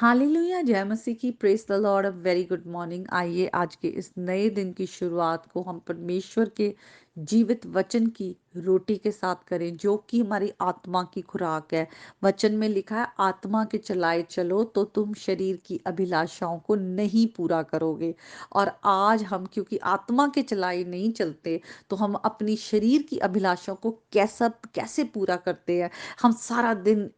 Hallelujah, जय मसीह की, praise the Lord, a very good morning. आइए आज के इस नए दिन की शुरुआत को हम परमेश्वर के जीवित वचन की रोटी के साथ करें, जो कि हमारी आत्मा की खुराक है। वचन में लिखा है, आत्मा के चलाए चलो तो तुम शरीर की अभिलाषाओं को नहीं पूरा करोगे। और आज हम क्योंकि आत्मा के चलाए नहीं चलते, तो हम अपनी शरीर की अभिलाषाओं को कैसा कैसे पूरा करते हैं। हम सारा दिन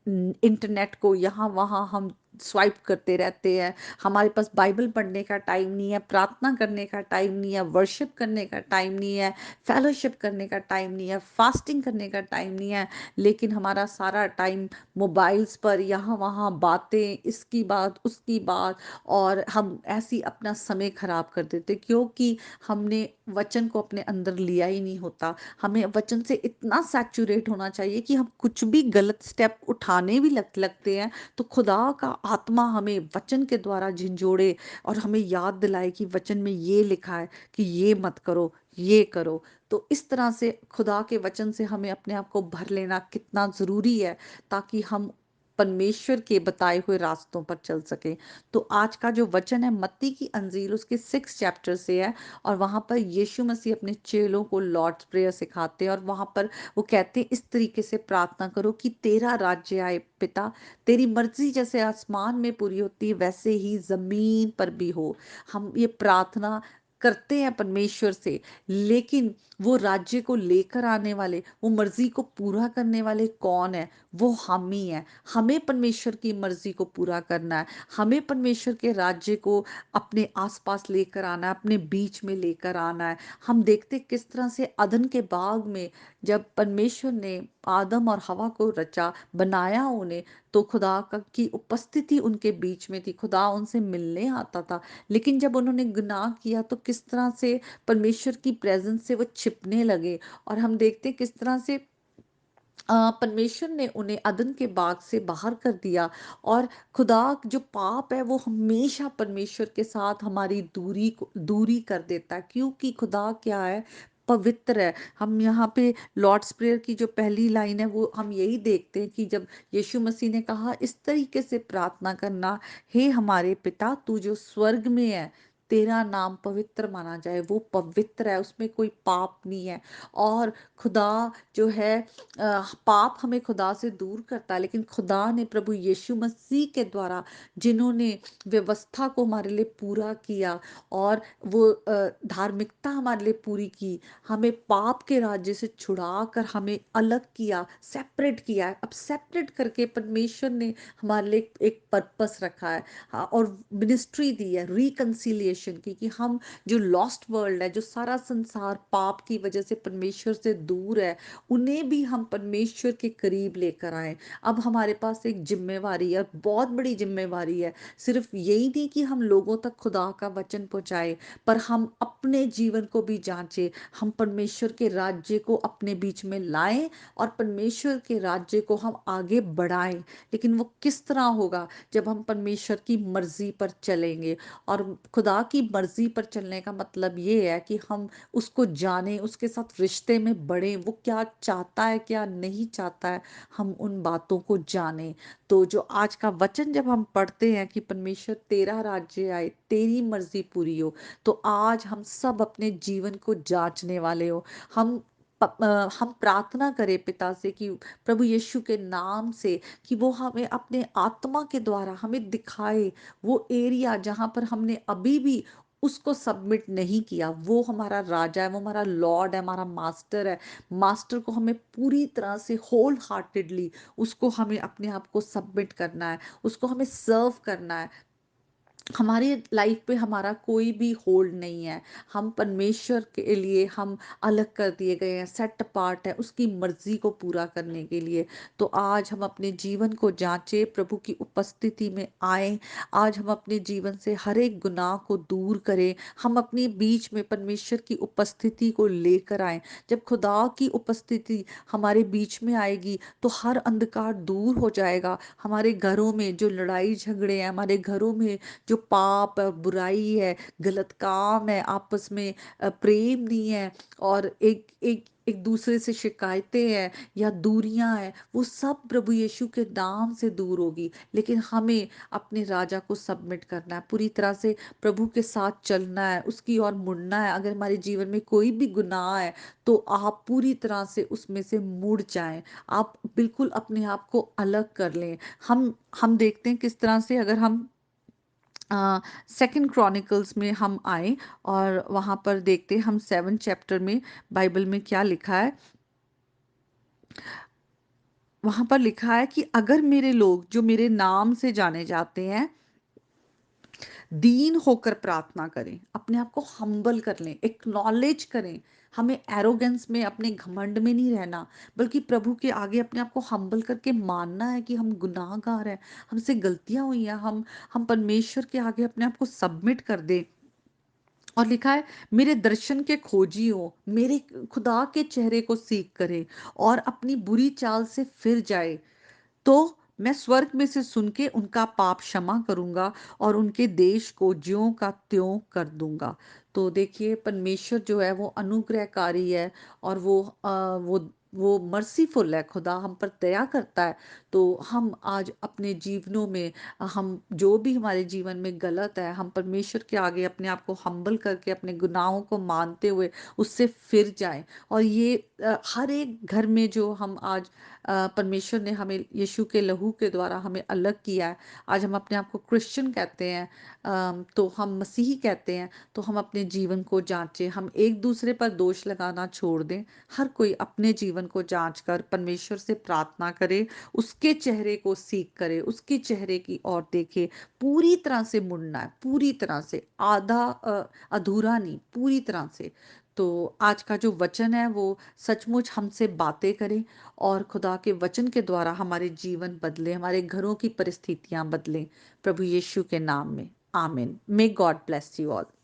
इंटरनेट को यहाँ वहाँ हम स्वाइप करते रहते हैं। हमारे पास बाइबल पढ़ने का टाइम नहीं है, प्रार्थना करने का टाइम नहीं है, वर्शिप करने का टाइम नहीं है, फेलोशिप करने का टाइम नहीं है, फास्टिंग करने का टाइम नहीं है। लेकिन हमारा सारा टाइम मोबाइल्स पर यहाँ वहाँ बातें, इसकी बात उसकी बात, और हम ऐसी अपना समय खराब कर देते क्योंकि हमने वचन को अपने अंदर लिया ही नहीं होता। हमें वचन से इतना सैचुरेट होना चाहिए कि हम कुछ भी गलत स्टेप उठाने भी लगते हैं, तो खुदा का आत्मा हमें वचन के द्वारा झिंझोड़े और हमें याद दिलाए कि वचन में ये लिखा है कि ये मत करो, ये करो। तो इस तरह से खुदा के वचन से हमें अपने आप को भर लेना कितना जरूरी है, ताकि हम परमेश्वर के बताए हुए रास्तों पर चल सकें। तो आज का जो वचन है मत्ती की अंजील उसके 6 चैप्टर से है। और वहां पर यीशु मसीह अपने चेलों को लॉर्ड्स प्रेयर सिखाते हैं, और वहां पर वो कहते हैं, इस तरीके से प्रार्थना करो कि तेरा राज्य आए पिता, तेरी मर्जी जैसे आसमान में पूरी होती है वैसे ही जमीन पर भी हो। हम ये प्रार्थना करते हैं परमेश्वर से, लेकिन वो राज्य को लेकर आने वाले, वो मर्जी को पूरा करने वाले कौन है? वो हम ही हैं। हमें परमेश्वर की मर्जी को पूरा करना है। हमें परमेश्वर के राज्य को अपने आसपास लेकर आना है, अपने बीच में लेकर आना है। हम देखते किस तरह से अदन के बाग में जब परमेश्वर ने आदम और हवा को रचा, बनाया उन्हें, तो की उपस्थिति उनके बीच में थी। खुदा उनसे मिलने आता था। लेकिन जब उन्होंने गुनाह किया तो किस तरह से परमेश्वर की प्रेजेंस से वो छिपने लगे। और हम देखते हैं किस तरह से परमेश्वर ने उन्हें अदन के बाग से बाहर कर दिया। और खुदा जो पाप है वो हमेशा परमेश्वर के साथ हमारी दूरी कर देता है, क्योंकि खुदा क्या है? पवित्र है। हम यहाँ पे लॉर्ड्स प्रेयर की जो पहली लाइन है वो हम यही देखते हैं कि जब यीशु मसीह ने कहा, इस तरीके से प्रार्थना करना, हे हमारे पिता तू जो स्वर्ग में है, तेरा नाम पवित्र माना जाए। वो पवित्र है, उसमें कोई पाप नहीं है। और खुदा जो है, पाप हमें खुदा से दूर करता है, लेकिन खुदा ने प्रभु यीशु मसीह के द्वारा जिन्होंने व्यवस्था को हमारे लिए पूरा किया, और वो धार्मिकता हमारे लिए पूरी की, हमें पाप के राज्य से छुड़ा कर हमें अलग किया, सेपरेट किया है। अब सेपरेट करके परमेश्वर ने हमारे लिए एक पर्पस रखा है। हाँ, और मिनिस्ट्री दी है रिकंसिलिएशन की, कि हम जो लॉस्ट वर्ल्ड है, जो सारा संसार पाप की वजह से परमेश्वर से दूर है, उन्हें भी हम परमेश्वर के करीब लेकर आए। अब हमारे पास एक जिम्मेवारी है, बहुत बड़ी जिम्मेवारी है। सिर्फ यही नहीं कि हम लोगों तक खुदा का वचन पहुंचाए, पर हम अपने जीवन को भी जांचें। हम परमेश्वर के राज्य को अपने बीच में लाएं, और परमेश्वर के राज्य को हम आगे बढ़ाएं। लेकिन वो किस तरह होगा? जब हम परमेश्वर की मर्जी पर चलेंगे। और खुदा की मर्जी पर चलने का मतलब ये है कि हम उसको जाने, उसके साथ रिश्ते में बढ़े, वो क्या चाहता है क्या नहीं चाहता है, हम उन बातों को जाने। तो जो आज का वचन जब हम पढ़ते हैं कि परमेश्वर तेरा राज्य आए, तेरी मर्जी पूरी हो, तो आज हम सब अपने जीवन को जांचने वाले हो। हम हम प्रार्थना करें पिता से कि प्रभु यीशु के नाम से, कि वो हमें अपने आत्मा के द्वारा हमें दिखाए वो एरिया जहां पर हमने अभी भी उसको सबमिट नहीं किया। वो हमारा राजा है, वो हमारा लॉर्ड है, हमारा मास्टर है। मास्टर को हमें पूरी तरह से होल हार्टेडली उसको हमें अपने आप को सबमिट करना है, उसको हमें सर्व करना है। हमारी लाइफ पे हमारा कोई भी होल्ड नहीं है। हम परमेश्वर के लिए हम अलग कर दिए गए हैं, सेट अपार्ट है उसकी मर्जी को पूरा करने के लिए। तो आज हम अपने जीवन को जांचे, प्रभु की उपस्थिति में आए। आज हम अपने जीवन से हर एक गुनाह को दूर करें। हम अपने बीच में परमेश्वर की उपस्थिति को लेकर आए। जब खुदा की उपस्थिति हमारे बीच में आएगी तो हर अंधकार दूर हो जाएगा। हमारे घरों में जो लड़ाई झगड़े हैं, हमारे घरों में जो जो पाप है, बुराई है, गलत काम है, आपस में प्रेम नहीं है, और एक एक एक दूसरे से शिकायतें हैं या दूरियां हैं, वो सब प्रभु यीशु के नाम से दूर होगी। लेकिन हमें अपने राजा को सबमिट करना है, पूरी तरह से प्रभु के साथ चलना है, उसकी ओर मुड़ना है। अगर हमारे जीवन में कोई भी गुनाह है तो आप पूरी तरह से उसमें से मुड़ जाएं, आप बिल्कुल अपने आप को अलग कर लें। हम देखते हैं किस तरह से, अगर हम सेकंड क्रॉनिकल्स में हम आए और वहां पर देखते हैं हम 7 चैप्टर में बाइबल में क्या लिखा है। वहां पर लिखा है कि अगर मेरे लोग जो मेरे नाम से जाने जाते हैं दीन होकर प्रार्थना करें, अपने आप को हम्बल कर लें, एक्नॉलेज करें। हमें एरोगेंस में, अपने घमंड में नहीं रहना, बल्कि प्रभु के आगे अपने आप को हम्बल करके मानना है कि हम गुनाहगार हैं, हमसे गलतियां हुई हैं, हम परमेश्वर के आगे अपने आप को सबमिट कर दें। और लिखा है मेरे दर्शन के खोजी हो, मेरे खुदा के चेहरे को सीख करे और अपनी बुरी चाल से फिर जाए, तो मैं स्वर्ग में से सुन के उनका पाप क्षमा करूंगा और उनके देश को ज्यों का त्यों कर दूंगा। तो देखिए परमेश्वर जो है वो अनुग्रहकारी है, और वो मर्सीफुल है, खुदा हम पर दया करता है। तो हम आज अपने जीवनों में, हम जो भी हमारे जीवन में गलत है, हम परमेश्वर के आगे अपने आप को हम्बल करके अपने गुनाहों को मानते हुए उससे फिर जाएं। और ये हर एक घर में जो हम आज परमेश्वर ने हमें यीशु के लहू के द्वारा हमें अलग किया है, आज हम अपने आप को क्रिश्चियन कहते हैं, तो हम मसीही कहते हैं, तो हम अपने जीवन को जांचें, हम एक दूसरे पर दोष लगाना छोड़ दें। हर कोई अपने जीवन को जांच कर परमेश्वर से प्रार्थना करे, उसके चेहरे को सीख करे, उसके चेहरे की ओर देखे। पूरी तरह से मुड़ना है, पूरी तरह से, आधा अधूरा नहीं, पूरी तरह से। तो आज का जो वचन है वो सचमुच हमसे बातें करे, और खुदा के वचन के द्वारा हमारे जीवन बदले, हमारे घरों की परिस्थितियां बदलें, प्रभु यीशु के नाम में। आमीन। May God bless you all.